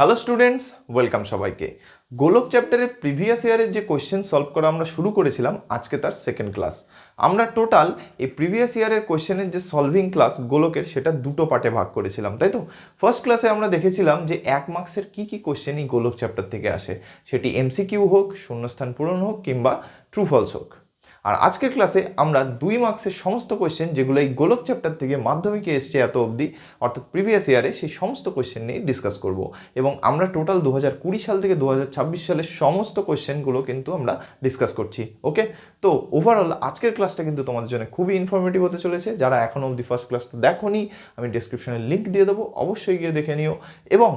Hello students, welcome সবাইকে। গোলক চ্যাপ্টারের প্রিভিয়াস ইয়ারের যে কোয়েশ্চেন সলভ করা আমরা শুরু করেছিলাম, আজকে তার সেকেন্ড ক্লাস। আমরা টোটাল এই প্রিভিয়াস ইয়ারের কোয়েশ্চেনের যে সলভিং ক্লাস গোলকের, সেটা দুটো পার্টে ভাগ করেছিলাম, তাই তো? ফার্স্ট ক্লাসে আমরা দেখেছিলাম যে 1 মার্কসের কী কী কোয়েশ্চেন এই গোলক চ্যাপ্টার থেকে আসে, সেটি এমসিকিউ হোক, শূন্যস্থান পূরণ হোক কিংবা ট্রু ফলস হোক। আর আজকের ক্লাসে আমরা 2 মার্কসের সমস্ত কোয়েশ্চেন যেগুলো এই গোলক চ্যাপ্টার থেকে মাধ্যমিকে এসছে এত অবধি, অর্থাৎ প্রিভিয়াস ইয়ারে, সেই সমস্ত কোয়েশ্চেন নিয়ে ডিসকাস করব। এবং আমরা টোটাল 2020 সাল থেকে 2026 সালের সমস্ত কোয়েশ্চেনগুলো কিন্তু আমরা ডিসকাস করছি। ওকে, তো ওভারঅল আজকের ক্লাসটা কিন্তু তোমাদের জন্য খুবই ইনফরমেটিভ হতে চলেছে। যারা এখনও অবধি ফার্স্ট ক্লাসটা দেখোনি, আমি ডিসক্রিপশনে লিঙ্ক দিয়ে দেবো, অবশ্যই গিয়ে দেখে নিও। এবং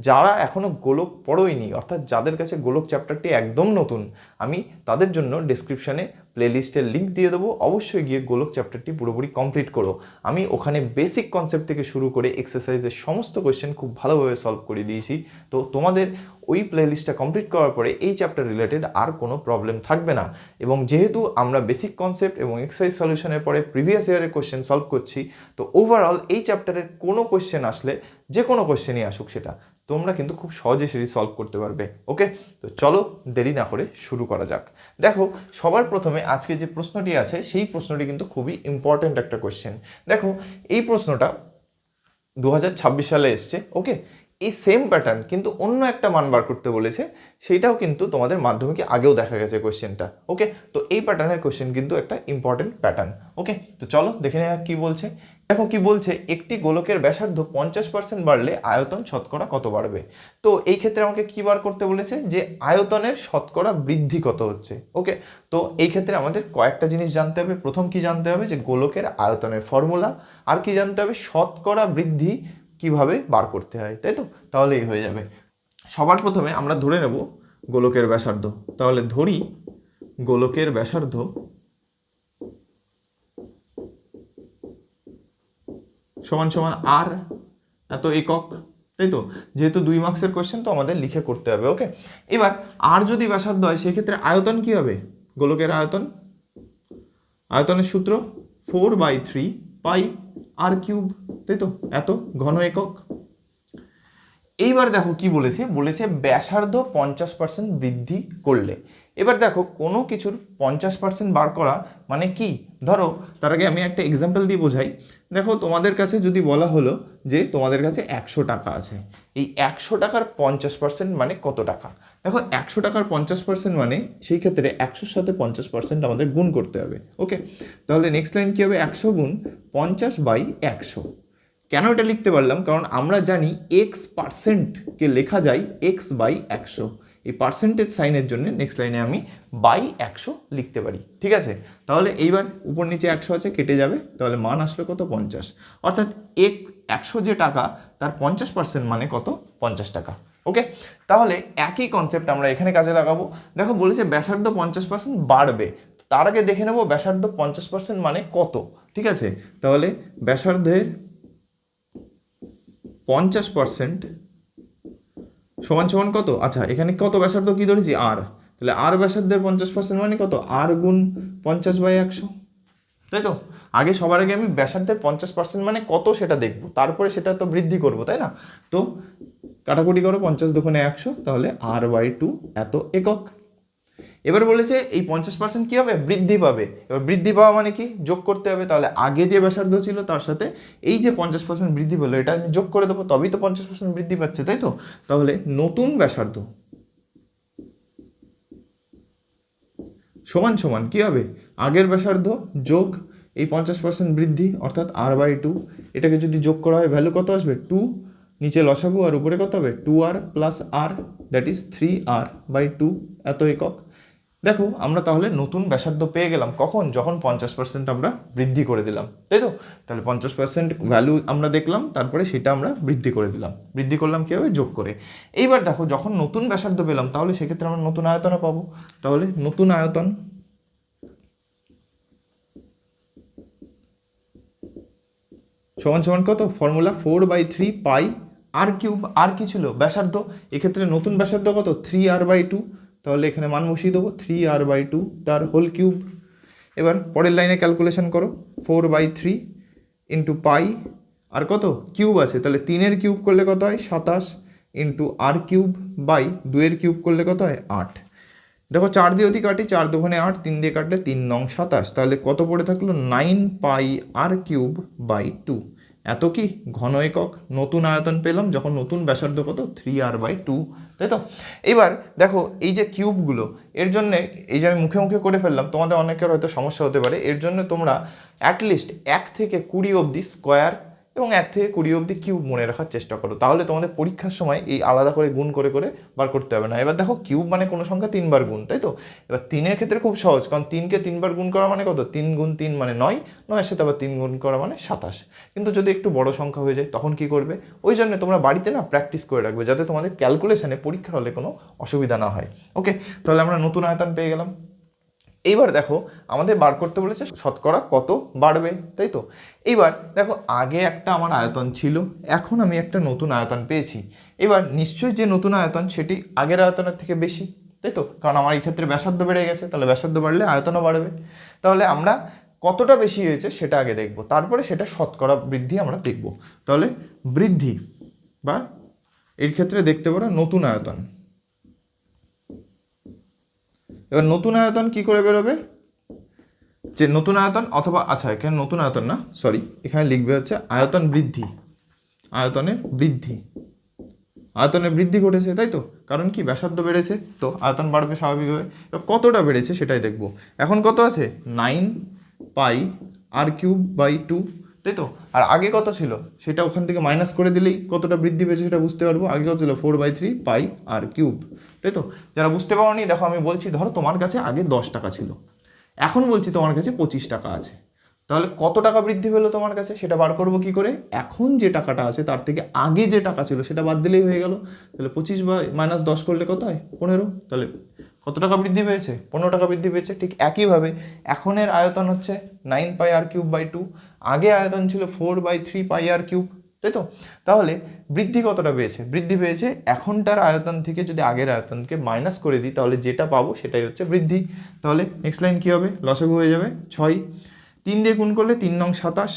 যারা এখনও গোলক পড়োইনি, অর্থাৎ যাদের কাছে গোলক চ্যাপ্টারটি একদম নতুন, আমি তাদের জন্য ডিসক্রিপশনে প্লেলিস্টের লিঙ্ক দিয়ে দেবো, অবশ্যই গিয়ে গোলক চ্যাপ্টারটি পুরোপুরি কমপ্লিট করো। আমি ওখানে বেসিক কনসেপ্ট থেকে শুরু করে এক্সারসাইজের সমস্ত কোয়েশ্চেন খুব ভালোভাবে সলভ করে দিয়েছি। তো তোমাদের ওই প্লেলিস্টটা কমপ্লিট করার পরে এই চ্যাপ্টার রিলেটেড আর কোনো প্রবলেম থাকবে না। এবং যেহেতু আমরা বেসিক কনসেপ্ট এবং এক্সারসাইজ সলিউশনের পরে প্রিভিয়াস ইয়ারের কোয়েশ্চেন সলভ করছি, তো ওভারঅল এই চ্যাপ্টারের কোনো কোয়েশ্চেন আসলে, যে কোনো কোয়েশ্চেনই আসুক, সেটা তোমরা কিন্তু খুব সহজে সেটি সলভ করতে পারবে। ওকে, তো চলো দেরি না করে শুরু করা যাক। দেখো, সবার প্রথমে আজকে যে প্রশ্নটি আছে, সেই প্রশ্নটি কিন্তু খুবই ইম্পর্ট্যান্ট একটা কোয়েশ্চেন। দেখো, এই প্রশ্নটা 2026 সালে এসছে। ওকে, এই সেম প্যাটার্ন কিন্তু অন্য একটা মান বার করতে বলেছে, সেইটাও কিন্তু তোমাদের মাধ্যমিকে আগেও দেখা গেছে কোয়েশ্চেনটা। ওকে, তো এই প্যাটার্নের কোয়েশ্চেন কিন্তু একটা ইম্পর্টেন্ট প্যাটার্ন। ওকে, তো চলো দেখে নেওয়া কি বলছে। দেখো কি বলছে, একটি গোলকের ব্যাসার্ধ 50% বাড়লে আয়তন শতকরা কত বাড়বে। তো এই ক্ষেত্রে আমাকে কি বার করতে বলেছে, যে আয়তনের শতকরা বৃদ্ধি কত হচ্ছে। ওকে, তো এই ক্ষেত্রে আমাদের কয়েকটা জিনিস জানতে হবে। প্রথম কি জানতে হবে, যে গোলকের আয়তনের ফর্মুলা। আর কি জানতে হবে, শতকরা বৃদ্ধি কিভাবে বার করতে হয়, তাই তো? তাহলেই হয়ে যাবে। সবার প্রথমে আমরা ধরে নেব গোলকের ব্যাসার্ধ। তাহলে ধরি গোলকের ব্যাসার্ধ সমান সমান আর এত একক, তাই তো? যেহেতু 2 মার্কসের কোয়েশ্চেন, তো আমাদের লিখে করতে হবে। ওকে, এবার আর যদি ব্যাসার্ধ হয়, সেক্ষেত্রে আয়তন কি হবে, গোলকের আয়তন, আয়তনের সূত্র 4/3 পাই আর কিউব, তাই তো? এত ঘন একক। এইবার দেখো কি বলেছে, বলেছে ব্যাসার্ধ 50% বৃদ্ধি করলে। এবার দেখো, কোনো কিছুর 50% বার করা মানে কি, ধরো তার আগে আমি একটা এক্সাম্পল দিয়ে বোঝাই। দেখো, তোমাদের কাছে যদি বলা হলো যে তোমাদের কাছে 100 টাকা আছে, এই 100 টাকার 50% মানে কত টাকা। দেখো, 100 টাকার 50% মানে সেই ক্ষেত্রে 100-র সাথে 50% আমাদের গুণ করতে হবে। ওকে, তাহলে নেক্সট লাইন কী হবে, 100 গুণ 50/100। কেন এটা লিখতে পারলাম, কারণ আমরা জানি x%কে লেখা যায় x/100। এই পার্সেন্টেজ সাইনের জন্য নেক্সট লাইনে আমি 100 লিখতে পারি। ঠিক আছে, তাহলে এইবার উপর নিচে 100 আছে, কেটে যাবে, তাহলে মান আসলো কত, 50। অর্থাৎ 100 যে টাকা, তার 50% মানে কত, 50 টাকা। ওকে, তাহলে একই কনসেপ্ট আমরা এখানে কাজে লাগাবো। দেখো, বলেছে ব্যাসার্ধ 50% বাড়বে, তার আগে দেখে নেবো ব্যাসার্ধ 50% মানে কত। ঠিক আছে, তাহলে ব্যাসার্ধের 50% সমান সমান কত, আচ্ছা এখানে কত ব্যাসার্ধ কি ধরেছি, আর, তাহলে আর ব্যাসার্ধের 50% মানে কত, আর গুণ 50/100, তাই তো? আগে সবার আগে আমি ব্যাসার্ধের 50% মানে কত সেটা দেখবো, তারপরে সেটা তো বৃদ্ধি করবো, তাই না? তো কাটাকুটি করো, 50 দুগুণে 100, তাহলে r/2 এত একক। এবার বলেছে এই 50% কী হবে, বৃদ্ধি পাবে। এবার বৃদ্ধি পাওয়া মানে কি, যোগ করতে হবে। তাহলে আগে যে ব্যাসার্ধ ছিল তার সাথে এই যে 50% বৃদ্ধি পেলো, এটা আমি যোগ করে দেবো, তবেই তো 50% বৃদ্ধি পাচ্ছে, তাই তো? তাহলে নতুন ব্যাসার্ধ সমান সমান কী হবে, আগের ব্যাসার্ধ যোগ এই 50% বৃদ্ধি, অর্থাৎ r/2। এটাকে যদি যোগ করা হয়, ভ্যালু কত আসবে, 2, নিচে লসাগু, আর উপরে কত হবে, 2r + r, that is 3r/2 এত একক। দেখো, আমরা তাহলে নতুন ব্যাসার্ধ পেয়ে গেলাম কখন, যখন 50% আমরা বৃদ্ধি করে দিলাম, তাই তো? তাহলে 50% ভ্যালু আমরা দেখলাম, তারপরে সেটা আমরা বৃদ্ধি করে দিলাম। বৃদ্ধি করলাম কীভাবে, যোগ করে। এইবার দেখো, যখন নতুন ব্যাসার্ধ পেলাম, তাহলে সেক্ষেত্রে আমরা নতুন আয়তনও পাবো। তাহলে নতুন আয়তন সমান সমান কত, ফর্মুলা 4/3 পাই আর কিউব। আর কি ছিল, ব্যাসার্ধ। এক্ষেত্রে নতুন ব্যাসার্ধ কত, 3r/2। তাহলে এখানে মান বসিয়ে দেবো, 3r/2 তার হোল কিউব। এবার পরের লাইনে ক্যালকুলেশন করো, 4/3 ইন্টু পাই আর কত, কিউব আছে, তাহলে 3-এর কিউব করলে কত হয়, 27, into r cube by 2 cube করলে কত হয় 8। দেখো 4 দিয়ে যদি কাটি 4 দুগুণে 8, 3 দিয়ে কাটলে 3 নং 27, তাহলে কত পড়ে থাকলো 9 পাই আর কিউব বাই 2। এত কি ঘন একক, নতুন আয়তন পেলাম যখন নতুন ব্যাসার্ধ কত 3r/2, তাই তো। এবার দেখো এই যে কিউবগুলো, এর জন্যে এই যে আমি মুখে মুখে করে ফেললাম, তোমাদের অনেকের হয়তো সমস্যা হতে পারে, এর জন্য তোমরা অ্যাটলিস্ট 1 থেকে 20 অবধি স্কোয়ার এবং 1 থেকে 20 অবধি কিউব মনে রাখার চেষ্টা করো, তাহলে তোমাদের পরীক্ষার সময় এই আলাদা করে গুণ করে করে বার করতে হবে না। এবার দেখো কিউব মানে কোনো সংখ্যা 3 বার গুণ, তাই তো। এবার 3-এর ক্ষেত্রে খুব সহজ, কারণ 3কে 3 বার গুণ করা মানে কত, 3 গুণ 3 মানে 9, 9-এর সাথে আবার 3 গুণ করা মানে 27। কিন্তু যদি একটু বড় সংখ্যা হয়ে যায় তখন কি করবে, ওই জন্য তোমরা বাড়িতে না প্র্যাকটিস করে রাখবে, যাতে তোমাদের ক্যালকুলেশনে পরীক্ষার হলে কোনো অসুবিধা না হয়। ওকে, তাহলে আমরা নতুন আয়তন পেয়ে গেলাম। এইবার দেখো আমাদের বার করতে বলেছে শতকরা কত বাড়বে, তাই তো। এইবার দেখো আগে একটা আমার আয়তন ছিল, এখন আমি একটা নতুন আয়তন পেয়েছি। এবার নিশ্চয়ই যে নতুন আয়তন সেটি আগের আয়তনের থেকে বেশি, তাই তো, কারণ আমার এই ক্ষেত্রে ব্যাসার্ধ বেড়ে গেছে, তাহলে ব্যাসার্ধ বাড়লে আয়তনও বাড়বে। তাহলে আমরা কতটা বেশি হয়েছে সেটা আগে দেখব, তারপরে সেটা শতকরা বৃদ্ধি আমরা দেখব। তাহলে বৃদ্ধি বা এর ক্ষেত্রে দেখতে পারো নতুন আয়তন। এবার নতুন আয়তন কি করে বেরোবে, যে নতুন আয়তন অথবা আচ্ছা এখানে নতুন আয়তন না, সরি, এখানে লিখবে হচ্ছে আয়তন বৃদ্ধি, আয়তনের বৃদ্ধি, আয়তনের বৃদ্ধি ঘটেছে, তাই তো, কারণ কি ব্যাসার্ধ বেড়েছে, তো আয়তন বাড়বে স্বাভাবিকভাবে। এবার কতটা বেড়েছে সেটাই দেখব। এখন কত আছে 9 পাই আর কিউব বাই 2, তাই তো। আর আগে কত ছিল সেটা ওখান থেকে মাইনাস করে দিলেই কতটা বৃদ্ধি পেয়েছে সেটা বুঝতে পারবো। আগে কত ছিল 4/3 পাই আর কিউব, তাই তো। যারা বুঝতে পারোনি দেখো আমি বলছি, ধরো তোমার কাছে আগে 10 টাকা ছিল, এখন বলছি তোমার কাছে 25 টাকা আছে, তাহলে কত টাকা বৃদ্ধি পেলো তোমার কাছে সেটা বার করবো কি করে, এখন যে টাকাটা আছে তার থেকে আগে যে টাকা ছিল সেটা বাদ দিলেই হয়ে গেল। তাহলে 25 বা -10 করলে কত হয় 15, তাহলে কত টাকা বৃদ্ধি পেয়েছে 15 টাকা বৃদ্ধি পেয়েছে। ঠিক একইভাবে এখনের আয়তন হচ্ছে 9 পাই আর কিউব বাই 2, আগে আয়তন ছিল 4/3 পাই আর কিউব, তাই তো। তাহলে বৃদ্ধি কতটা পেয়েছে, বৃদ্ধি পেয়েছে এখনটার আয়তন থেকে যদি আগের আয়তনকে মাইনাস করে দিই তাহলে যেটা পাবো সেটাই হচ্ছে বৃদ্ধি। তাহলে নেক্সট লাইন কী হবে, লসাগু হয়ে যাবে 6, 3 দিয়ে গুণ করলে 3 নং 27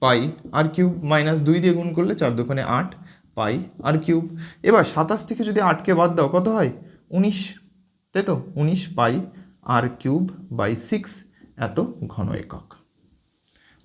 পাই আর কিউব, -2 দিয়ে গুণ করলে 4 দুগুণে 8 পাই আর কিউব। এবার 27 থেকে যদি 8কে বাদ দাও কত হয় 19, তাই তো, 19 পাই আর কিউব বাই 6 এত ঘন একক।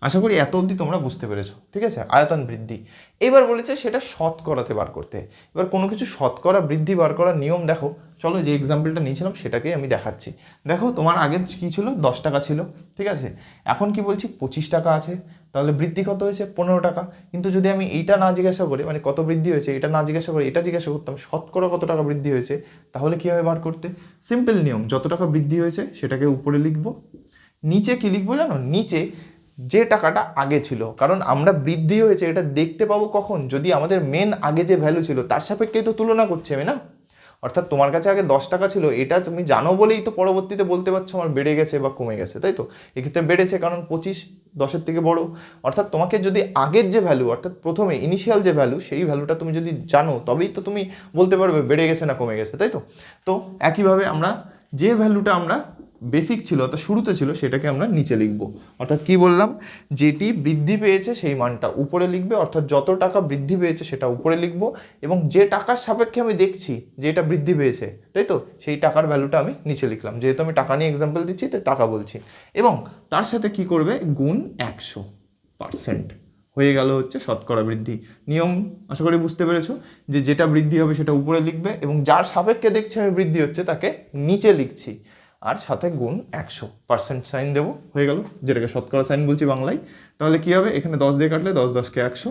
আশা করি এত অবধি তোমরা বুঝতে পেরেছো, ঠিক আছে। আয়তন বৃদ্ধি এবার বলেছে সেটা শতকরাতে বার করতে। এবার কোনো কিছু শতকরা বৃদ্ধি বার করার নিয়ম দেখো, চলো যে এক্সাম্পলটা নিয়েছিলাম সেটাকেই আমি দেখাচ্ছি। দেখো তোমার আগে কী ছিল 10 টাকা ছিল, ঠিক আছে, এখন কি বলছি 25 টাকা আছে, তাহলে বৃদ্ধি কত হয়েছে 15 টাকা। কিন্তু যদি আমি এইটা না জিজ্ঞাসা করে, মানে কত বৃদ্ধি হয়েছে এটা না জিজ্ঞাসা করে এটা জিজ্ঞাসা করতাম শতকরা কত টাকা বৃদ্ধি হয়েছে, তাহলে কী হবে বার করতে, সিম্পল নিয়ম, যত টাকা বৃদ্ধি হয়েছে সেটাকে উপরে লিখবো, নিচে কি লিখবো জানো, নিচে যে টাকাটা আগে ছিল, কারণ আমরা বৃদ্ধি হয়েছে এটা দেখতে পাবো কখন, যদি আমাদের মেন আগে যে ভ্যালু ছিল তার সাপেক্ষেই তো তুলনা করছি আমি না। অর্থাৎ তোমার কাছে আগে 10 টাকা ছিল, এটা তুমি জানো বলেই তো পরবর্তীতে বলতে পারছো আমার বেড়ে গেছে বা কমে গেছে, তাই তো। এক্ষেত্রে বেড়েছে কারণ 25 10-এর থেকে বড়। অর্থাৎ তোমাকে যদি আগের যে ভ্যালু, অর্থাৎ প্রথমে ইনিশিয়াল যে ভ্যালু, সেই ভ্যালুটা তুমি যদি জানো তবেই তো তুমি বলতে পারবে বেড়ে গেছে না কমে গেছে, তাই তো। তো একইভাবে আমরা যে ভ্যালুটা আমরা বেসিক ছিল অর্থাৎ শুরুতে ছিল সেটাকে আমরা নিচে লিখব। অর্থাৎ কি বললাম, যেটি বৃদ্ধি পেয়েছে সেই মানটা উপরে লিখবে, অর্থাৎ যত টাকা বৃদ্ধি পেয়েছে সেটা উপরে লিখব, এবং যে টাকার সাপেক্ষে আমি দেখছি যে এটা বৃদ্ধি পেয়েছে, তাই তো, সেই টাকার ভ্যালুটা আমি নিচে লিখলাম। যেহেতু আমি টাকা নিয়ে এক্সাম্পল দিচ্ছি তাই টাকা বলছি, এবং তার সাথে কি করবে গুণ 100% হয়ে গেল হচ্ছে শতকরা বৃদ্ধি। নিয়ম আশা করি বুঝতে পেরেছো, যে যেটা বৃদ্ধি হবে সেটা উপরে লিখবে, এবং যার সাপেক্ষে দেখছি আমি বৃদ্ধি হচ্ছে তাকে নিচে লিখছি, আর সাথে গুণ 100% সাইন দেবো, হয়ে গেল, যেটাকে শতকরা সাইন বলছি বাংলায়। তাহলে কী হবে, এখানে 10 দিয়ে কাটলে 10 10কে 100,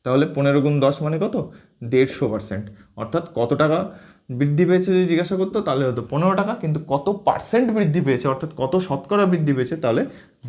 তাহলে 15 গুণ 10 মানে কত 150%। অর্থাৎ কত টাকা বৃদ্ধি পেয়েছে যদি জিজ্ঞাসা করতো তাহলে হতো 15 টাকা, কিন্তু কত পার্সেন্ট বৃদ্ধি পেয়েছে অর্থাৎ কত শতকরা বৃদ্ধি পেয়েছে তাহলে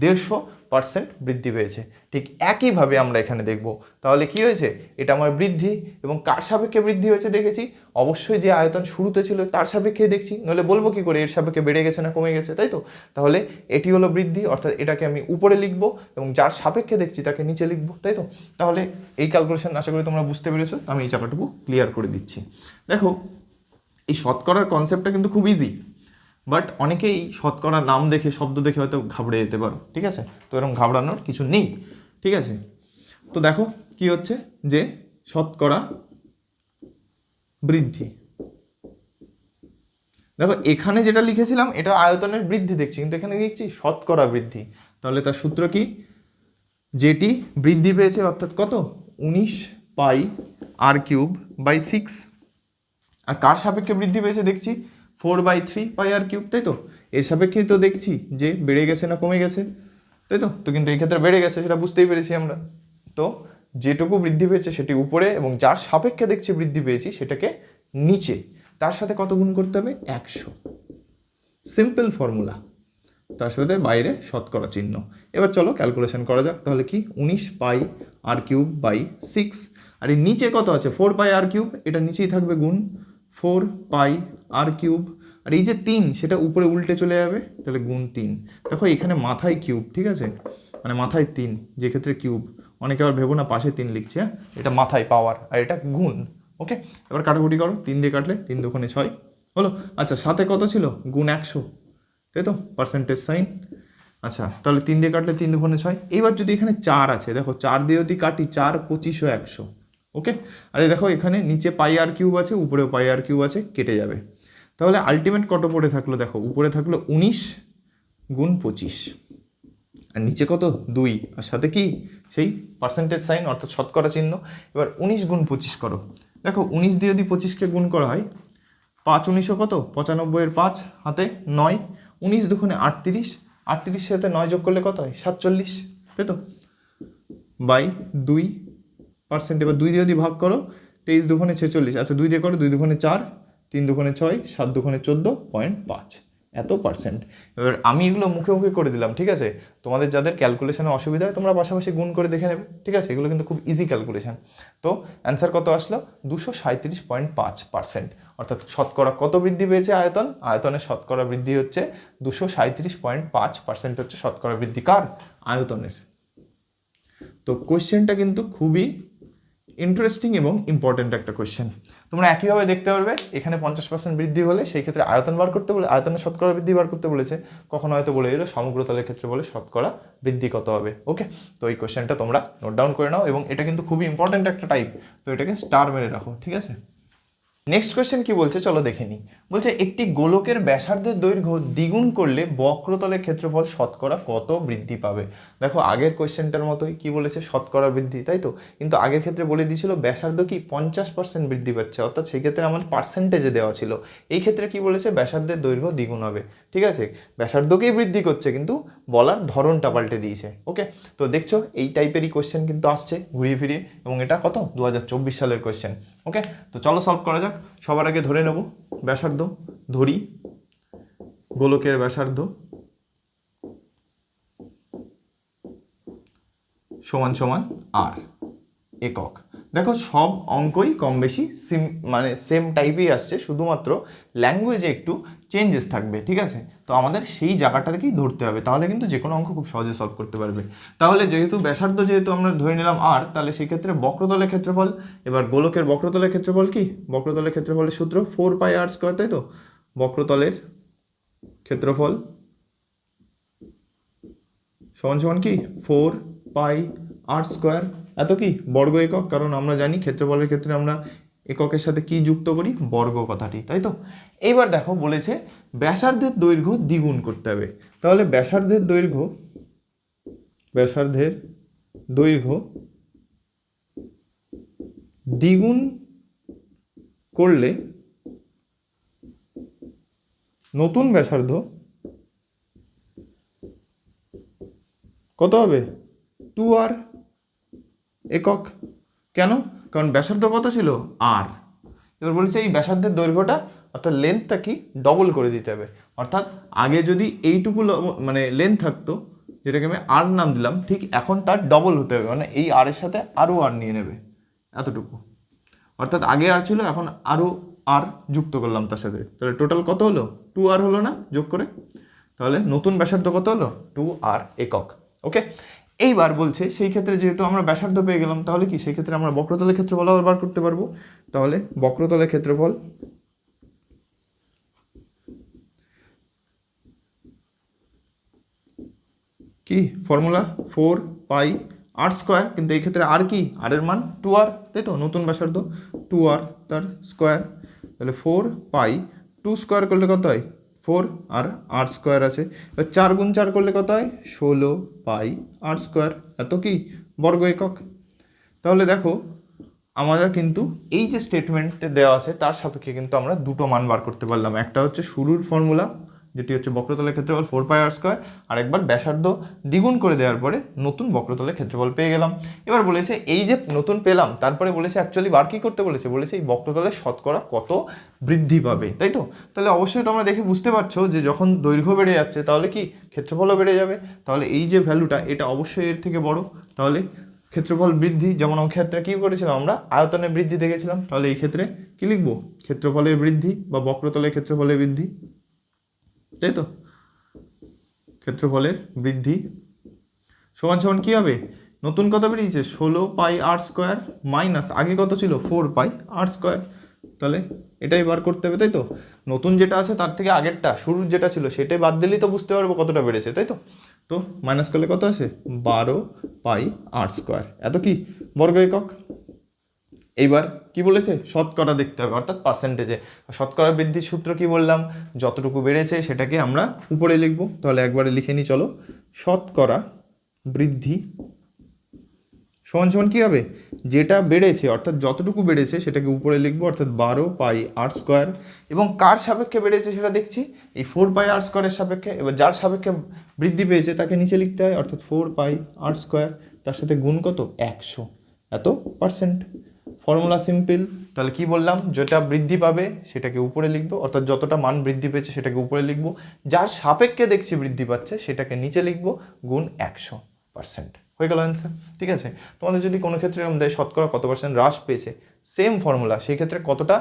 150% বৃদ্ধি পেয়েছে। ঠিক একইভাবে আমরা এখানে দেখব, তাহলে কি হয়েছে, এটা আমার বৃদ্ধি, এবং কার সাপেক্ষে বৃদ্ধি হয়েছে দেখেছি, অবশ্যই যে আয়তন শুরুতে ছিল তার সাপেক্ষে দেখছি, নইলে বলবো কি করে এর সাপেক্ষে বেড়ে গেছে না কমে গেছে, তাই তো। তাহলে এটি হলো বৃদ্ধি, অর্থাৎ এটাকে আমি উপরে লিখবো এবং যার সাপেক্ষে দেখছি তাকে নিচে লিখবো, তাই তো। তাহলে এই ক্যালকুলেশন আশা করি তোমরা বুঝতে পেরেছো, আমি এই চাকাটুকু ক্লিয়ার করে দিচ্ছি। দেখো এই শতকরার কনসেপ্টটা কিন্তু খুব ইজি, বাট অনেকেই শতকরা নাম দেখে শব্দ দেখে হয়তো ঘাবড়ে যেতে পারো, ঠিক আছে। তো এরকম ঘাবড়ানোর কিছু নেই, ঠিক আছে। তো দেখো কি হচ্ছে, যে শতকরা বৃদ্ধি। দেখো এখানে যেটা লিখেছিলাম এটা আয়তনের বৃদ্ধি দেখছি, কিন্তু এখানে দেখছি শতকরা বৃদ্ধি। তাহলে তার সূত্র কি? যেটি বৃদ্ধি পেয়েছে অর্থাৎ কত, 19 পাই আর কিউব বাই 6। আর কার সাপেক্ষে বৃদ্ধি পেয়েছে দেখছি 4/3 পাই আর কিউব, তাই তো? এর সাপেক্ষেই তো দেখছি যে বেড়ে গেছে না কমে গেছে, তাই তো? তো কিন্তু এই ক্ষেত্রে বেড়ে গেছে, সেটা বুঝতেই পেরেছি আমরা। তো যেটুকু বৃদ্ধি পেয়েছে সেটি উপরে, এবং যার সাপেক্ষে দেখছি বৃদ্ধি পেয়েছি সেটাকে নিচে। তার সাথে কত গুণ করতে হবে? 100। Simple formula. তার সাথে বাইরে শতকরা চিহ্ন। এবার চলো ক্যালকুলেশন করা যাক। তাহলে কি 19 পাই আর কিউব বাই 6, আর এই নিচে কত আছে 4 পাই আর কিউব, এটা নিচেই থাকবে গুণ 4 পাই আর কিউব, আর এই যে 3 সেটা উপরে উল্টে চলে যাবে, তাহলে গুণ 3। দেখো এখানে মাথায় কিউব, ঠিক আছে, মানে মাথায় 3, যে ক্ষেত্রে কিউব। অনেকে আবার ভেবো না পাশে 3 লিখছে, হ্যাঁ, এটা মাথায় পাওয়ার আর এটা গুণ। ওকে, এবার কাটাকুটি করো, 3 দিয়ে কাটলে 3 দুগুণে 6 হলো। আচ্ছা সাথে কত ছিল? গুণ 100, তাই তো, পার্সেন্টেজ সাইন। আচ্ছা তাহলে 3 দিয়ে কাটলে 3 দুগুণে 6। এইবার যদি এখানে 4 আছে, দেখো 4 দিয়ে যদি কাটি 4 25 ও 100। ওকে, আরে দেখো এখানে নিচে পাই আর কিউব আছে, উপরেও পাই আর কিউব আছে, কেটে যাবে। তাহলে আলটিমেট কত পড়ে থাকলো? দেখো উপরে থাকলো 19 গুণ 25, আর নিচে কত 2, আর সাথে কি সেই পার্সেন্টেজ সাইন অর্থাৎ শতকরা চিহ্ন। এবার 19 গুণ 25 করো। দেখো 19 দিয়ে যদি 25কে গুণ করা হয়, 5 19 কত, 95 এর 5 হাতে 9, 19 দুগুণে 38, 38 সাথে 9 যোগ করলে কত হয়? 47, তাই তো, বাই 2%। এবার 2 দিয়ে যদি ভাগ করো, 23 দুগুণে 46, আচ্ছা 2 দিয়ে করো, 2 দুগুণে 4, 3 দুগুণে 6, 7 দুগুণে 14.5, এত পার্সেন্ট। এবার আমি এগুলো মুখে মুখে করে দিলাম, ঠিক আছে? তোমাদের যাদের ক্যালকুলেশনে অসুবিধা হয় তোমরা পাশাপাশি গুণ করে দেখে নেবে, ঠিক আছে? এগুলো কিন্তু খুব ইজি ক্যালকুলেশন। তো অ্যান্সার কত আসলো? 237.5%। অর্থাৎ শতকরা কত বৃদ্ধি পেয়েছে আয়তন? আয়তনের শতকরা বৃদ্ধি হচ্ছে 237.5% হচ্ছে শতকরা বৃদ্ধি। কার? আয়তনের। তো কোয়েশ্চেনটা কিন্তু খুবই ইন্টারেস্টিং এবং ইম্পর্টেন্ট একটা কোয়েশ্চেন। তোমরা একইভাবে দেখতে পারবে, এখানে 50% বৃদ্ধি হলে সেই ক্ষেত্রে আয়তন বার করতে বলে, আয়তনের শতকরা বৃদ্ধি বার করতে বলেছে। কখনো হয়তো বলে দিল সমগ্রতলের ক্ষেত্রে বলে শতকরা বৃদ্ধি কত হবে। ওকে, তো এই কোয়েশ্চেনটা তোমরা নোট ডাউন করে নাও, এবং এটা কিন্তু খুবই ইম্পর্টেন্ট একটা টাইপ, তো এটাকে স্টার মেরে রাখো, ঠিক আছে? নেক্সট কোয়েশ্চেন কি বলছে চলো দেখে নিই। বলছে একটি গোলকের ব্যাসার্ধের দৈর্ঘ্য দ্বিগুণ করলে বক্রতলের ক্ষেত্রফল শতকরা কত বৃদ্ধি পাবে। দেখো আগের কোয়েশ্চেনটার মতোই কি বলেছে, শতকরা বৃদ্ধি, তাই তো? কিন্তু আগের ক্ষেত্রে বলে দিয়েছিল ব্যাসার্ধ কি 50% বৃদ্ধি পাচ্ছে, অর্থাৎ সেই ক্ষেত্রে আমার পার্সেন্টেজে দেওয়া ছিল। এই ক্ষেত্রে কি বলেছে, ব্যাসার্ধের দৈর্ঘ্য দ্বিগুণ হবে, ঠিক আছে? ব্যাসার্ধকেই বৃদ্ধি করছে কিন্তু বলার ধরনটা পাল্টে দিয়েছে। ওকে, তো দেখছো এই টাইপেরই কোয়েশ্চেন কিন্তু আসছে ঘুরিয়ে ফিরিয়ে, এবং এটা কত 2024 সালের কোয়েশ্চেন। ওকে, তো চলো সলভ করা যাক। সবার আগে ধরে নেব ব্যাসার্ধ, ধরি গোলকের ব্যাসার্ধ সমান সমান আর একক। দেখো সব অঙ্কই কম বেশি মানে সেম টাইপই আসছে, শুধুমাত্র ল্যাঙ্গুয়েজে একটু চেঞ্জেস থাকবে, ঠিক আছে? তো আমাদের সেই জায়গাটা থেকেই ধরতে হবে, তাহলে কিন্তু যে কোনো অঙ্ক খুব সহজে সলভ করতে পারবে। তাহলে যেহেতু ব্যাসার্ধ যেহেতু আমরা ধরে নিলাম আর, তাহলে সেই ক্ষেত্রে বক্রতলের ক্ষেত্রফল, এবার গোলকের বক্রতলের ক্ষেত্রফল কি? বক্রতলের ক্ষেত্রফলের সূত্র 4 পাই আর স্কয়ার, তাই তো? বক্রতলের ক্ষেত্রফল সমান সমান কি 4 পাই আর স্কোয়ার, এত কি বর্গ একক, কারণ আমরা জানি ক্ষেত্রফলের ক্ষেত্রে আমরা এককের সাথে কি যুক্ত করি, বর্গ কথাটি, তাই তো? এইবার দেখো বলেছে ব্যাসার্ধের দৈর্ঘ্য দ্বিগুণ করতে হবে। তাহলে ব্যাসার্ধের দৈর্ঘ্য দ্বিগুণ করলে নতুন ব্যাসার্ধ কত হবে? 2r একক। কেন? কারণ ব্যাসার্ধ কত ছিল? আর। এবার বলেছে এই ব্যাসার্ধের দৈর্ঘ্যটা অর্থাৎ লেন্থটা কি ডবল করে দিতে হবে। অর্থাৎ আগে যদি এইটুকু মানে লেন্থ থাকতো, যেটাকে আমি আর নাম দিলাম, ঠিক এখন তার ডবল হতে হবে, মানে এই আর এর সাথে আরও আর নিয়ে নেবে এতটুকু। অর্থাৎ আগে আর ছিল, এখন আরও আর যুক্ত করলাম তার সাথে, তাহলে টোটাল কত হলো? 2r হলো না যোগ করে? তাহলে নতুন ব্যাসার্ধ কত হলো? 2r একক। ওকে, এইবার বলছে সেই ক্ষেত্রে যেহেতু আমরা ব্যাসার্ধ পেয়ে গেলাম, তাহলে কি সেই ক্ষেত্রে আমরা বক্রতলের ক্ষেত্রফল আবার বার করতে পারবো। তাহলে বক্রতলের ক্ষেত্রফল কি ফর্মুলা? 4 পাই আর স্কোয়ার, কিন্তু এই ক্ষেত্রে আর কি, আর এর মান 2r, তাই তো, নতুন ব্যাসার্ধ 2r তার স্কোয়ার, তাহলে 4 পাই 2 স্কোয়ার করলে কত হয় 4, আর আর স্কোয়ার আছে, এবার 4 গুণ 4 করলে কত হয় 16 পাই আর স্কোয়ার, এত কি বর্গ একক। তাহলে দেখো আমরা কিন্তু এই যে স্টেটমেন্টে দেওয়া আছে তার সাপেক্ষে কিন্তু আমরা দুটো মান বার করতে পারলাম, একটা হচ্ছে শুরুর ফর্মুলা যেটি হচ্ছে বক্রতলের ক্ষেত্রফল 4 পাই আর স্কোয়ার, আর একবার ব্যাসার্ধ দ্বিগুণ করে দেওয়ার পরে নতুন বক্রতলের ক্ষেত্রফল পেয়ে গেলাম। এবার বলেছে এই যে নতুন পেলাম, তারপরে বলেছে অ্যাকচুয়ালি বার কী করতে বলেছে, বলেছে এই বক্রতলের শতকরা কত বৃদ্ধি পাবে, তাই তো। তাহলে অবশ্যই তোমরা দেখে বুঝতে পারছো যে যখন দৈর্ঘ্য বেড়ে যাচ্ছে তাহলে কি ক্ষেত্রফলও বেড়ে যাবে, তাহলে এই যে ভ্যালুটা এটা অবশ্যই এর থেকে বড়, তাহলে ক্ষেত্রফল বৃদ্ধি, যেমন ক্ষেত্রে কী করেছিলাম আমরা আয়তনের বৃদ্ধি দেখেছিলাম, তাহলে এই ক্ষেত্রে কী লিখবো ক্ষেত্রফলের বৃদ্ধি বা বক্রতলের ক্ষেত্রফলের বৃদ্ধি, তাই তো, ক্ষেত্রফলের বৃদ্ধি সমান সমান কী হবে, নতুন কত বেরিয়েছে 16 পাই আর স্কোয়ার মাইনাস আগে কত ছিল 4 পাই আর স্কোয়ার, তাহলে এটাই বার করতে হবে, তাই তো। নতুন যেটা আছে তার থেকে আগেরটা শুরুর যেটা ছিল সেটাই বাদ দিলেই তো বুঝতে পারবো কতটা বেড়েছে, তাই তো। তো মাইনাস করলে কত আসে 12 পাই আর স্কোয়ার, এত কি বর্গ একক। এইবার কি বলেছে শতকরা দেখতে হবে, অর্থাৎ পার্সেন্টেজে। শতকরা বৃদ্ধির সূত্র কি বললাম, যতটুকু বেড়েছে সেটাকে আমরা উপরে লিখব, তাহলে একবারে লিখে নিই চলো, শতকরা বৃদ্ধি সমান সমান কী হবে, যেটা বেড়েছে অর্থাৎ যতটুকু বেড়েছে সেটাকে উপরে লিখবো, অর্থাৎ 12 পাই আর স্কোয়ার, এবং কার সাপেক্ষে বেড়েছে সেটা দেখছি এই 4 পাই আর স্কোয়ারের সাপেক্ষে। এবার যার সাপেক্ষে বৃদ্ধি পেয়েছে তাকে নিচে লিখতে হয়, অর্থাৎ 4 পাই আর স্কোয়ার তার সাথে গুণ কত 100, এত পার্সেন্ট। ফর্মুলা সিম্পল, তাহলে কি বললাম, যেটা বৃদ্ধি পাবে সেটাকে উপরে লিখবো, অর্থাৎ যতটা মান বৃদ্ধি পেয়েছে সেটাকে উপরে লিখবো, যার সাপেক্ষে দেখছি বৃদ্ধি পাচ্ছে সেটাকে নিচে লিখবো, গুণ 100%, হয়ে গেল অ্যান্সার। ঠিক আছে, তোমাদের যদি কোনো ক্ষেত্রে এরকম দেয় শতকরা কত পার্সেন্ট হ্রাস পেয়েছে, সেম ফর্মুলা, সেই ক্ষেত্রে কতটা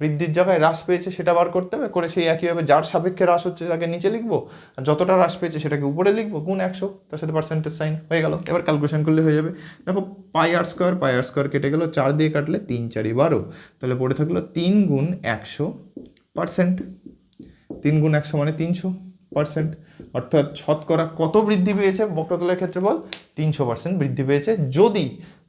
বৃদ্ধির জায়গায় হ্রাস পেয়েছে সেটা বার করতে হবে, করে সেই একইভাবে যার সাপেক্ষে হ্রাস হচ্ছে তাকে নিচে লিখবো, আর যতটা হ্রাস পেয়েছে সেটাকে উপরে লিখবো, গুণ 100, তার সাথে পার্সেন্টেজ সাইন, হয়ে গেল। এবার ক্যালকুলেশন করলে হয়ে যাবে। দেখো পাই আর স্কোয়ার কেটে গেল, 4 দিয়ে কাটলে 3 4 12, তাহলে পড়ে থাকলো 3 গুণ 100%, 3 গুণ 100 মানে 300%, অর্থাৎ শতকরা কত বৃদ্ধি পেয়েছে বক্রতলের ক্ষেত্রফল 300% বৃদ্ধি পেয়েছে যদি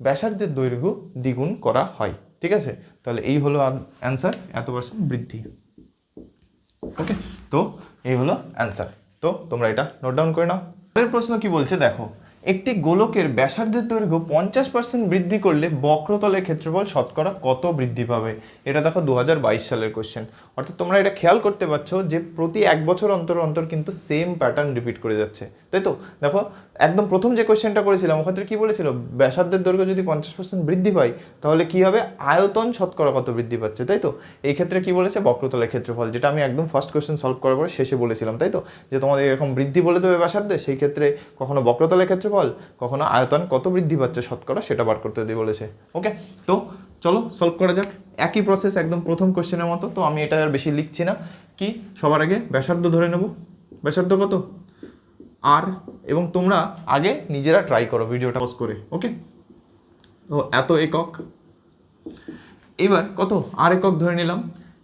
ব্যাসার্ধের দৈর্ঘ্য দ্বিগুণ করা হয়। ঠিক আছে, তাহলে এই হলো অ্যান্সার, এত পার্সেন্ট বৃদ্ধি। ওকে, তো এই হলো অ্যান্সার, তো তোমরা এটা নোট ডাউন করে নাও। পরের প্রশ্ন কি বলছে দেখো, একটি গোলকের ব্যাসার্ধের দৈর্ঘ্য 50% বৃদ্ধি করলে বক্রতলের ক্ষেত্রফল শতকরা কত বৃদ্ধি পাবে। এটা দেখো 2022 সালের কোশ্চেন, অর্থাৎ তোমরা এটা খেয়াল করতে পারছো যে প্রতি 1 বছর অন্তর অন্তর কিন্তু সেম প্যাটার্ন রিপিট করে যাচ্ছে, তাই তো। দেখো একদম প্রথম যে কোশ্চেনটা করেছিলাম ওখানে কি বলেছিল, ব্যাসার্ধের দৈর্ঘ্য যদি 50% বৃদ্ধি পায় তাহলে কি হবে, আয়তন শতকরা কত বৃদ্ধি পাচ্ছে, তাই তো। এই ক্ষেত্রে কি বলেছে বক্রতলের ক্ষেত্রফল, যেটা আমি একদম ফার্স্ট কোশ্চেন সলভ করার পরে শেষে বলেছিলাম, তাই তো, যে তোমাদের এরকম বৃদ্ধি বলে দেবে ব্যাসার্ধে, সেই ক্ষেত্রে কখনো বক্রতলের ক্ষেত্রফল কখনো আয়তন কত বৃদ্ধি পাচ্ছে শতকরা সেটা বার করতে দিয়ে বলেছে। ওকে, তো চলো সলভ করা যাক, একই প্রসেস একদম প্রথম কোশ্চেনের মতো। তো আমি এটা আর বেশি লিখছি না, কি সবার আগে ব্যাসার্ধ ধরে নেব, ব্যাসার্ধ কত আর, এবং তোমরা আগে নিজেরা ট্রাই করো ভিডিওটা পজ করে। ওকে, তো এত একক, এবার কত আর একক ধরে নিলাম।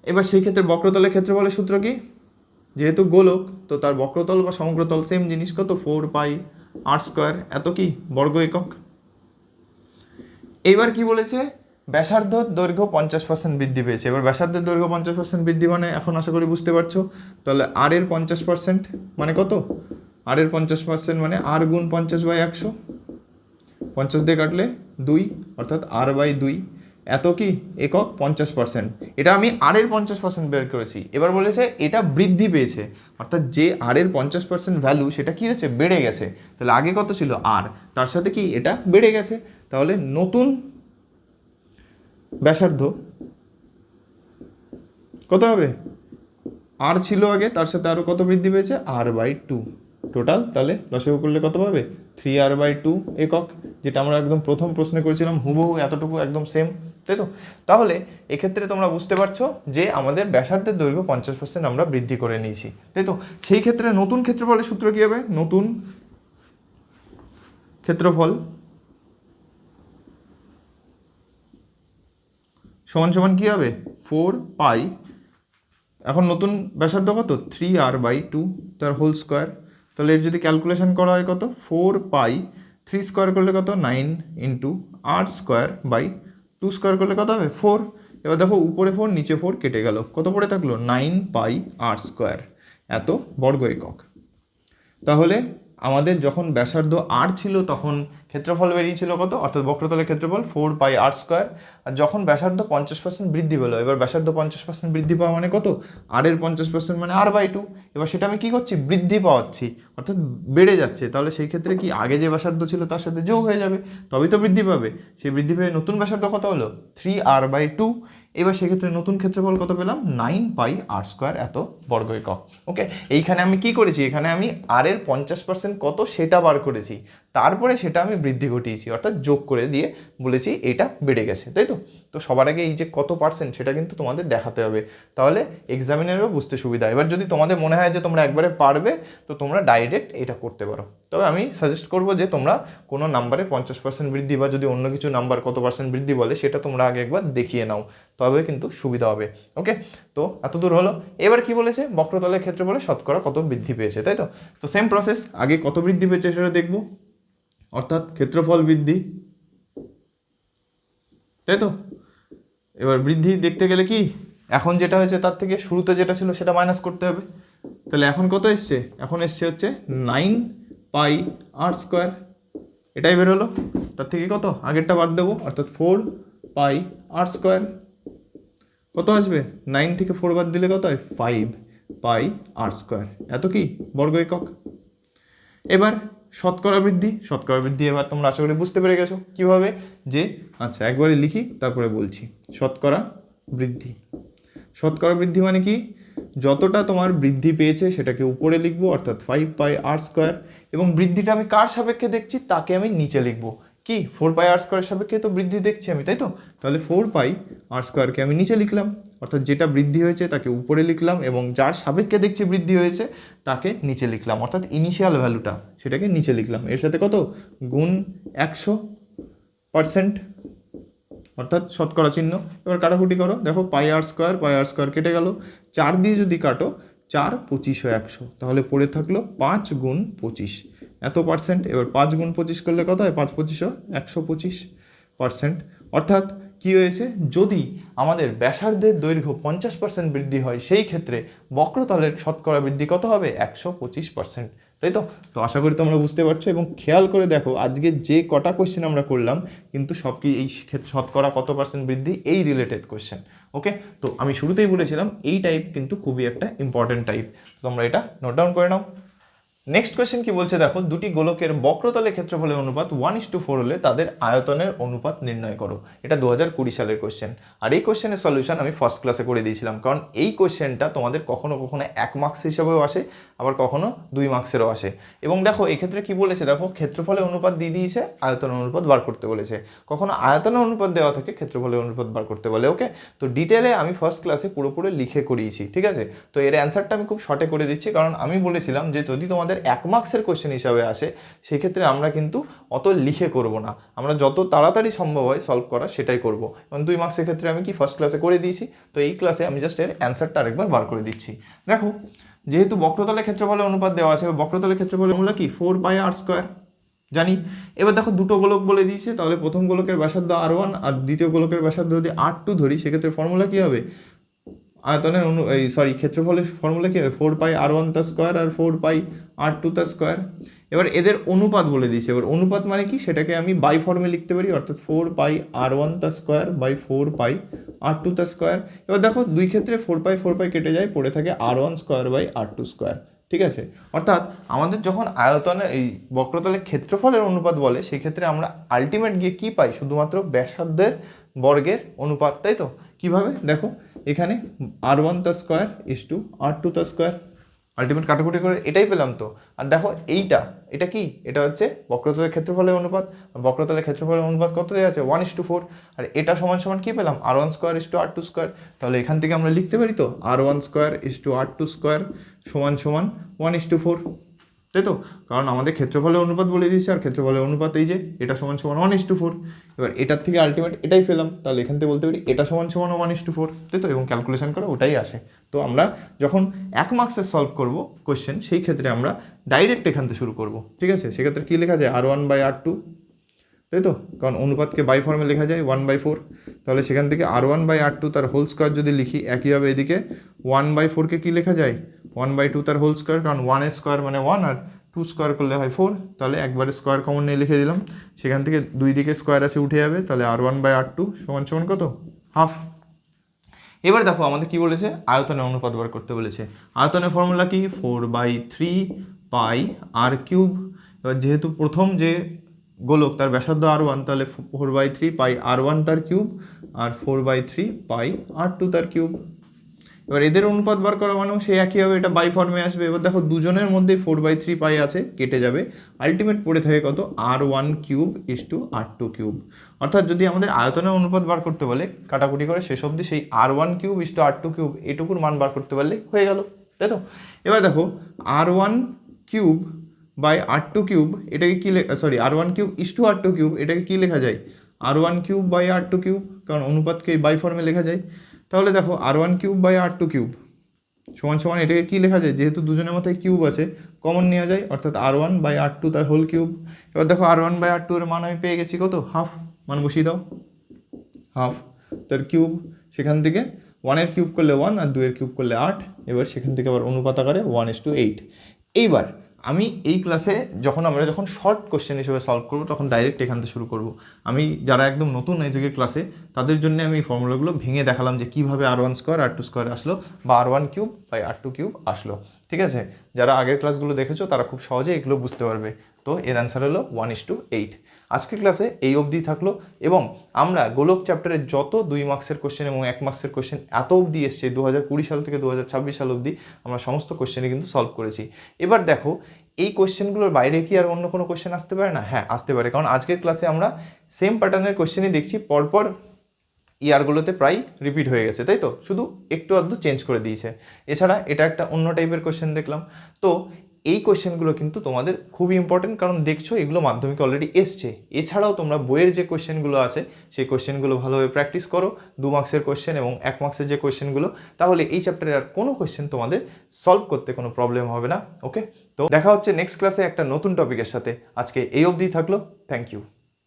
এবার সেই ক্ষেত্রে বক্রতলের ক্ষেত্রফলের সূত্র কি, যেহেতু গোলক তো তার বক্রতল বা সমগ্রতল সেম জিনিস, কত 4 পাই আর স্কোয়ার, এত কি বর্গ একক। এইবার কি বলেছে, ব্যাসার্ধ দৈর্ঘ্য 50% বৃদ্ধি পেয়েছে। এবার ব্যাসার্ধের দৈর্ঘ্য 50% বৃদ্ধি মানে এখন আশা করি বুঝতে পারছো, তাহলে আর এর 50% মানে কত, আর এর 50% মানে আর গুণ 50/100, 50 দিয়ে কাটলে 2, অর্থাৎ r/2, এত কি একক 50%। এটা আমি আর এর 50% বের করেছি। এবার বলেছে এটা বৃদ্ধি পেয়েছে, অর্থাৎ যে আর এর 50% ভ্যালু সেটা কি হয়েছে, বেড়ে গেছে। তাহলে আগে কত ছিল আর, তার সাথে কি এটা বেড়ে গেছে, তাহলে নতুন ব্যাসার্ধ কত হবে, আর ছিল আগে তার সাথে আরও কত বৃদ্ধি পেয়েছে r/2 টোটাল, তাহলে লসাগু করলে কত পাবে 3r/2 একক, যেটা আমরা একদম প্রথম প্রশ্নে করেছিলাম হুবহু এতটুকু একদম সেম, তাই তো। তাহলে এক্ষেত্রে তোমরা বুঝতে পারছো যে আমাদের ব্যাসার্ধের দৈর্ঘ্য 50% আমরা বৃদ্ধি করে নিয়েছি, তাই তো। সেই ক্ষেত্রে নতুন ক্ষেত্রফলের সূত্র কী হবে, নতুন ক্ষেত্রফল সমান সমান কী হবে 4 পাই, এখন নতুন ব্যাসার্ধ কত 3r/2 তার হোল স্কোয়ার, তাহলে এর যদি ক্যালকুলেশন করা হয় কত 4 পাই 3 স্কোয়ার করলে কত 9 into r square by 2 square করলে কত হবে 4। এবার দেখো উপরে 4 নিচে 4 কেটে গেল, কত পড়ে থাকলো 9 পাই r স্কোয়ার, এত বর্গ একক। তাহলে আমাদের যখন ব্যাসার্ধ r ছিল তখন ক্ষেত্রফল বেরিয়েছিল কত, অর্থাৎ বক্রতলের ক্ষেত্রফল 4 পাই r স্কোয়ার। আর যখন ব্যাসার্ধ 50% বৃদ্ধি পেলো, এবার ব্যাসার্ধ 50% বৃদ্ধি পাওয়া মানে কত, r এর 50% মানে r/2। এবার সেটা আমি কি করছি, বৃদ্ধি পাওয়াচ্ছি, অর্থাৎ বেড়ে যাচ্ছে। তাহলে সেই ক্ষেত্রে কি আগে যে ব্যাসার্ধ ছিল তার সাথে যোগ হয়ে যাবে, তবেই তো বৃদ্ধি পাবে। সেই বৃদ্ধি পেয়ে নতুন ব্যাসার্ধ কত হলো 3r/2। এবার সেক্ষেত্রে নতুন ক্ষেত্রফল কত পেলাম 9 পাই r স্কোয়ার, এত বর্গ একক। ওকে, এইখানে আমি কি করেছি, এখানে আমি r এর 50% কত সেটা বার করেছি, তারপরে সেটা আমি বৃদ্ধি ঘটিয়েছি, অর্থাৎ যোগ করে দিয়ে বলেছি এটা বেড়ে গেছে, তাই তো। তো সবার আগে এই যে কত পার্সেন্ট সেটা কিন্তু তোমাদের দেখাতে হবে, তাহলে এক্সামিনেরও বুঝতে সুবিধা। এবার যদি তোমাদের মনে হয় যে তোমরা একবারে পারবে, তো তোমরা ডাইরেক্ট এটা করতে পারো। তবে আমি সাজেস্ট করবো যে তোমরা কোনো নাম্বারে 50% বৃদ্ধি বা যদি অন্য কিছু নাম্বার কত পার্সেন্ট বৃদ্ধি বলে সেটা তোমরা আগে একবার দেখিয়ে নাও, তবে কিন্তু সুবিধা হবে। ওকে, তো এত দূর হলো। এবার কি বলেছে, বক্রতলের ক্ষেত্রফলে শতকরা কত বৃদ্ধি পেয়েছে, তাই তো। তো সেম প্রসেস, আগে কত বৃদ্ধি পেয়েছে সেটা দেখব, অর্থাৎ ক্ষেত্রফল বৃদ্ধি, তাই তো। এবার বৃদ্ধি দেখতে গেলে কি, এখন যেটা হয়েছে তার থেকে শুরুতে যেটা ছিল সেটা মাইনাস করতে হবে। তাহলে এখন কত এসছে, এখন এসছে হচ্ছে 9 পাই r স্কোয়ার, এটাই বের হলো। তার থেকে কত আগেরটা বাদ দেবো, অর্থাৎ 4 পাই r স্কোয়ার। কত আসবে, 9 থেকে 4 বাদ দিলে কত হয় 5 পাই r স্কোয়ার, এত কি বর্গ একক। এবার শতকরা বৃদ্ধি, শতকরা বৃদ্ধি এবার তোমরা আশা করি বুঝতে পেরে গেছো কীভাবে, যে আচ্ছা একবারে লিখি তারপরে বলছি। শতকরা বৃদ্ধি, শতকরা বৃদ্ধি মানে কি, যতটা তোমার বৃদ্ধি পেয়েছে সেটাকে উপরে লিখবো, অর্থাৎ 5 পাই r স্কোয়ার, এবং বৃদ্ধিটা আমি কার সাপেক্ষে দেখছি তাকে আমি নিচে লিখবো, কি 4 পাই r স্কোয়ারের সাপেক্ষে তো বৃদ্ধি দেখছি আমি, তাই তো। তাহলে 4 পাই r স্কোয়ারকে আমি নিচে লিখলাম, অর্থাৎ যেটা বৃদ্ধি হয়েছে তাকে উপরে লিখলাম, এবং যার সাপেক্ষে দেখছি বৃদ্ধি হয়েছে তাকে নিচে লিখলাম, অর্থাৎ ইনিশিয়াল ভ্যালুটা সেটাকে নিচে লিখলাম। এর সাথে কত গুণ 100%, অর্থাৎ শতকরা চিহ্ন। এবার কাটাকুটি করো, দেখো পাই r স্কোয়ার কেটে গেল, 4 দিয়ে যদি কাটো 4 25 100, তাহলে পড়ে থাকলো 5 গুণ 25, এত পার্সেন্ট। এবার 5 গুণ 25 করলে কত হয়, 5 25 125%। অর্থাৎ কী হয়েছে, যদি আমাদের ব্যাসার্ধের দৈর্ঘ্য 50% বৃদ্ধি হয়, সেই ক্ষেত্রে বক্রতলের শতকরা বৃদ্ধি কত হবে 125%, তাই তো। তো আশা করি তোমরা বুঝতে পারছো, এবং খেয়াল করে দেখো আজকে যে কটা কোয়েশ্চেন আমরা করলাম কিন্তু সব কি এই শতকরা কত পার্সেন্ট বৃদ্ধি এই রিলেটেড কোয়েশ্চেন। ওকে, তো আমি শুরুতেই বলেছিলাম এই টাইপ কিন্তু খুবই একটা ইম্পর্টেন্ট টাইপ, তো তোমরা এটা নোট ডাউন করে নাও। নেক্সট কোয়েশ্চেন কি বলছে দেখো, দুটি গোলকের বক্রতলের ক্ষেত্রফলের অনুপাত 1:4 হলে তাদের আয়তনের অনুপাত নির্ণয় করো। এটা 2020 সালের কোয়েশ্চেন। আর এই কোয়েশ্চেনের সলিউশন আমি ফার্স্ট ক্লাসে করে দিয়েছিলাম, কারণ এই কোয়েশ্চেনটা তোমাদের কখনো কখনো 1 মার্কস হিসাবেও আসে, আবার কখনো 2 মার্কসেরও আসে। এবং দেখো এক্ষেত্রে কি বলেছে, দেখো ক্ষেত্রফলের অনুপাত দিয়ে দিয়েছে, আয়তনের অনুপাত বার করতে বলেছে। কখনো আয়তনের অনুপাত দেওয়া থাকে, ক্ষেত্রফলের অনুপাত বার করতে বলে। ওকে, তো ডিটেলে আমি ফার্স্ট ক্লাসে পুরোপুরি লিখে করিয়েছি, ঠিক আছে। তো এর অ্যান্সারটা আমি খুব শর্টে করে দিচ্ছি, কারণ আমি বলেছিলাম যে যদি তোমাদের 1 মার্কসের কোয়েশ্চেন হিসাবে আসে সেক্ষেত্রে আমরা কিন্তু অত লিখে করব না, আমরা যত তাড়াতাড়ি সম্ভব হয় সলভ করা সেটাই করব। এবং 2 মার্কসের ক্ষেত্রে আমি কি ফার্স্ট ক্লাসে করে দিয়েছি, তো এই ক্লাসে আমি জাস্ট এর অ্যান্সারটা আরেকবার বার করে দিচ্ছি। দেখো যেহেতু বক্রতলের ক্ষেত্রফলের অনুপাত দেওয়া আছে, বক্রতলের ক্ষেত্রফলের মূল্য কি 4 পাই r স্কোয়ার জানি। এবার দেখো দুটো গোলক বলে দিয়েছে, তাহলে প্রথম গোলকের ব্যাসার্ধ r1 আর দ্বিতীয় গোলকের ব্যাসার্ধ যদি r2 ধরি, সেক্ষেত্রে ফর্মুলা কি হবে, আয়তনের ক্ষেত্রফলের ফর্মুলা কি হবে 4 পাই r1 তার স্কোয়ার আর 4 পাই r2 তার স্কোয়ার। এবার এদের অনুপাত বলে দিয়েছে, এবার অনুপাত মানে কি সেটাকে আমি বাই ফর্মে লিখতে পারি, অর্থাৎ 4 পাই r1 তার স্কোয়ার বাই 4 পাই r2 তার স্কোয়ার। এবার দেখো দুই ক্ষেত্রে 4 পাই কেটে যায়, পড়ে থাকে r1 square by r2 square, ঠিক আছে। অর্থাৎ আমাদের যখন আয়তনে এই বক্রতলের ক্ষেত্রফলের অনুপাত বলে, সেই ক্ষেত্রে আমরা আলটিমেট গিয়ে কী পাই, শুধুমাত্র ব্যাসার্ধের বর্গের অনুপাত, তাই তো। কীভাবে দেখো, এখানে r1 তার স্কোয়ার ইস টু r2 তার স্কোয়ার, আলটিমেট কাটাকুটি করে এটাই পেলাম তো। আর দেখো এটা কি, এটা হচ্ছে বক্রতলের ক্ষেত্রফলের অনুপাত। বক্রতলের ক্ষেত্রফলের অনুপাত কত দেওয়া আছে 1:4, আর এটা সমান সমান কি পেলাম r1 square is to r2 square. তাহলে এখান থেকে আমরা লিখতে পারি তো r1 square is to r2 square সমান সমান 1:4। তাই তো, কারণ আমাদের ক্ষেত্রফলের অনুপাত বলে দিয়েছে, আর ক্ষেত্রফলের অনুপাত এই যে এটা সমান সমান 1:4। এবার এটার থেকে আলটিমেট এটাই পেলাম, তাহলে এখান থেকে বলতে পারি এটা সমান সমান 1:4, তাই তো, এবং ক্যালকুলেশন করে ওটাই আসে। তো আমরা যখন 1 মার্কসের সলভ করব কোয়েশ্চেন, সেই ক্ষেত্রে আমরা ডাইরেক্ট এখান থেকে শুরু করব, ঠিক আছে। সেক্ষেত্রে কী লেখা যায়, R1/R2, তাই তো, কারণ অনুপাতকে বাই ফর্মে লেখা যায় 1/4। তাহলে সেখান থেকে R1/R2 তার হোল স্কোয়ার যদি লিখি, একইভাবে এদিকে 1/4কে কী লেখা যায়, 1/2 তার হোল স্কোয়ার, কারণ 1 স্কোয়ার মানে 1 আর 2 স্কোয়ার করলে হয় 4। তাহলে একবারে স্কোয়ার কমন নিয়ে লিখে দিলাম, সেখান থেকে দুই দিকে স্কোয়ার আছে উঠে যাবে, তাহলে R1/R2 সমান সমান কত, হাফ। এবার দেখো আমাদের কি বলেছে, আয়তনের অনুপাত বার করতে বলেছে। আয়তনের ফর্মুলা কি, 4/3 পাই R3। এবার যেহেতু প্রথম যে গোলক তার ব্যাসার্ধ R1, তাহলে 4/3 পাই R1 তার কিউব আর 4/3 পাই R2 তার কিউব। এবার এদের অনুপাত বার করা মানেও সেই একইভাবে এটা বাই ফর্মে আসবে। এবার দেখো দুজনের মধ্যে 4/3 পাই আছে, কেটে যাবে, আলটিমেট পড়ে থাকে কত, R1³ অর্থাৎ যদি আমাদের আয়তনের অনুপাত বার করতে বলে, কাটাকুটি করে শেষ অবধি সেই R1³ এটুকুর মান বার করতে পারলে হয়ে গেল, তাই তো। এবার দেখো R1³/R2³ এটাকে কী সরি R1³ এটাকে কী লেখা যায়, R1³/R2³, কারণ অনুপাতকে বাই ফর্মে লেখা যায়। তাহলে দেখো R1³/R2³ সমান সমান এটাকে কী লেখা যায়, যেহেতু দুজনের মধ্যে কিউব আছে কমন নেওয়া যায়, অর্থাৎ R1/R2 তার হোল কিউব। এবার দেখো R1/R2 এর মান আমি পেয়ে গেছি কত, হাফ, মান বসিয়ে দাও, হাফ তার কিউব। সেখান থেকে 1-এর কিউব করলে 1 আর 2-এর কিউব করলে 8। এবার সেখান থেকে আবার অনুপাত আকারে 1:8। এইবার আমি এই ক্লাসে আমরা যখন শর্ট কোশ্চেন হিসেবে সলভ করবো, তখন ডাইরেক্ট এখান থেকে শুরু করব। আমি যারা একদম নতুন এজের ক্লাসে, তাদের জন্য আমি এই ফর্মুলাগুলো ভেঙে দেখালাম যে কীভাবে R1² R2² আসলো, বা R1³/R2³ আসলো, ঠিক আছে। যারা আগের ক্লাসগুলো দেখেছো তারা খুব সহজে এগুলো বুঝতে পারবে। তো এর অ্যান্সার হলো 1:8। আজকের ক্লাসে এই অবধি থাকলো, এবং আমরা গোলক চ্যাপ্টারের যত 2 মার্কসের কোশ্চেন এবং 1 মার্কসের কোশ্চেন এত অবধি এসছে 2020 সাল থেকে 2026 সাল অবধি আমরা সমস্ত কোশ্চেনই কিন্তু সলভ করেছি। এবার দেখো এই কোশ্চেনগুলোর বাইরে কি আর অন্য কোনো কোশ্চেন আসতে পারে না? হ্যাঁ, আসতে পারে, কারণ আজকের ক্লাসে আমরা সেম প্যাটার্নের কোশ্চেনই দেখছি, পরপর ইয়ারগুলোতে প্রায় রিপিট হয়ে গেছে, তাই তো, শুধু একটু আধটু চেঞ্জ করে দিয়েছে। এছাড়া এটা একটা অন্য টাইপের কোশ্চেন দেখলাম। তো এই কোশ্চেনগুলো কিন্তু তোমাদের খুবই ইম্পর্টেন্ট, কারণ দেখছো এগুলো মাধ্যমিকে অলরেডি এসছে। এছাড়াও তোমরা বইয়ের যে কোশ্চেনগুলো আছে সেই কোশ্চেনগুলো ভালোভাবে প্র্যাকটিস করো, 2 মার্কসের কোশ্চেন এবং 1 মার্কসের যে কোশ্চেনগুলো, তাহলে এই চ্যাপ্টারের আর কোনো কোশ্চেন তোমাদের সলভ করতে কোনো প্রবলেম হবে না। ওকে, তো দেখা হচ্ছে নেক্সট ক্লাসে একটা নতুন টপিকের সাথে। আজকে এই অবধি থাকলো, থ্যাংক ইউ।